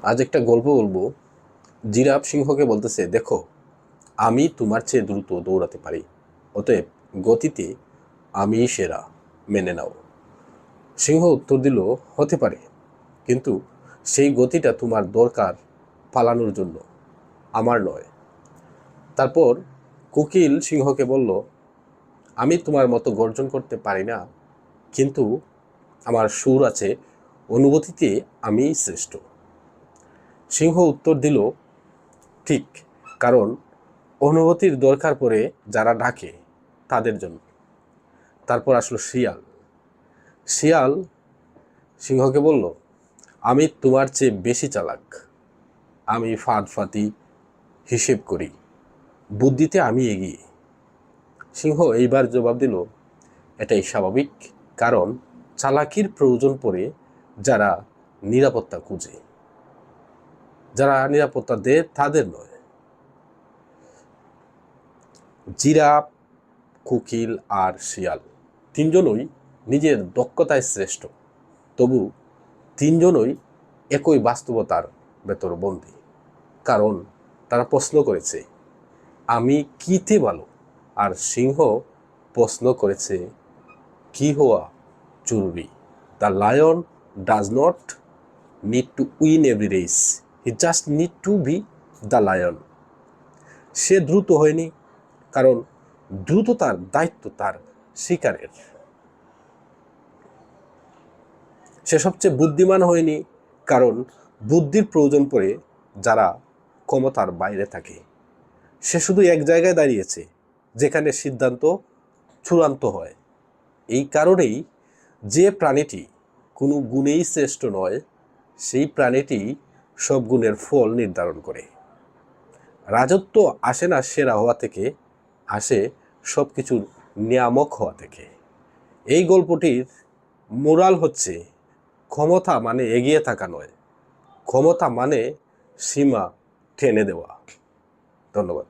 আজ একটা গল্প বলবো। জিরাফ সিংহকে বলতেছে, দেখো, আমি তোমার চেয়ে দ্রুত দৌড়াতে পারি, অতএব গতিতে আমি সেরা, মেনে নাও। সিংহ উত্তর দিল, হতে পারে, কিন্তু সেই গতিটা তোমার দরকার পালানোর জন্য, আমার নয়। তারপর কোকিল সিংহকে বলল, আমি তোমার মতো গর্জন করতে পারি না, কিন্তু আমার সুর আছে, অনুভূতিতে আমি শ্রেষ্ঠ। সিংহ উত্তর দিল, ঠিক, কারণ অনুভূতির দরকার পড়ে যারা ডাকে তাদের জন্য। তারপর আসলো শিয়াল। শিয়াল সিংহকে বলল, আমি তোমার চেয়ে বেশি চালাক, আমি ফাঁদ ফাতি হিসেব করি, বুদ্ধিতে আমি এগিয়ে। সিংহ এইবার জবাব দিল, এটাই স্বাভাবিক, কারণ চালাকির প্রয়োজন পড়ে যারা নিরাপত্তা খুঁজে, যারা নিরাপত্তা দেয় তাদের নয়। জিরাফ, কোকিল আর শিয়াল তিনজনই নিজের দক্ষতায় শ্রেষ্ঠ, তবু তিনজনই একই বাস্তবতার ভেতর বন্দী। কারণ তারা প্রশ্ন করেছে, আমি কিতে ভালো, আর সিংহ প্রশ্ন করেছে, কি হওয়া জরুরি। The lion does not need to win every race, he just need to be the lion. সে দ্রুত হয়নি, কারণ দ্রুততার দায়িত্ব তার শিকারের। সে সবচেয়ে বুদ্ধিমান হয়নি, কারণ বুদ্ধির প্রয়োজন পড়ে যারা ক্ষমতার বাইরে থাকে। সে শুধু এক জায়গায় দাঁড়িয়েছে যেখানে সিদ্ধান্ত চূড়ান্ত হয়। এই কারণেই যে প্রাণীটি কোনো গুণেই শ্রেষ্ঠ নয়, সেই প্রাণীটি সব গুণের ফল নির্ধারণ করে। রাজত্ব আসে না সেরা হওয়া থেকে, আসে সব কিছুর নিয়ামক হওয়া থেকে। এই গল্পটির মোরাল হচ্ছে, ক্ষমতা মানে এগিয়ে থাকা নয়, ক্ষমতা মানে সীমা টেনে দেওয়া। ধন্যবাদ।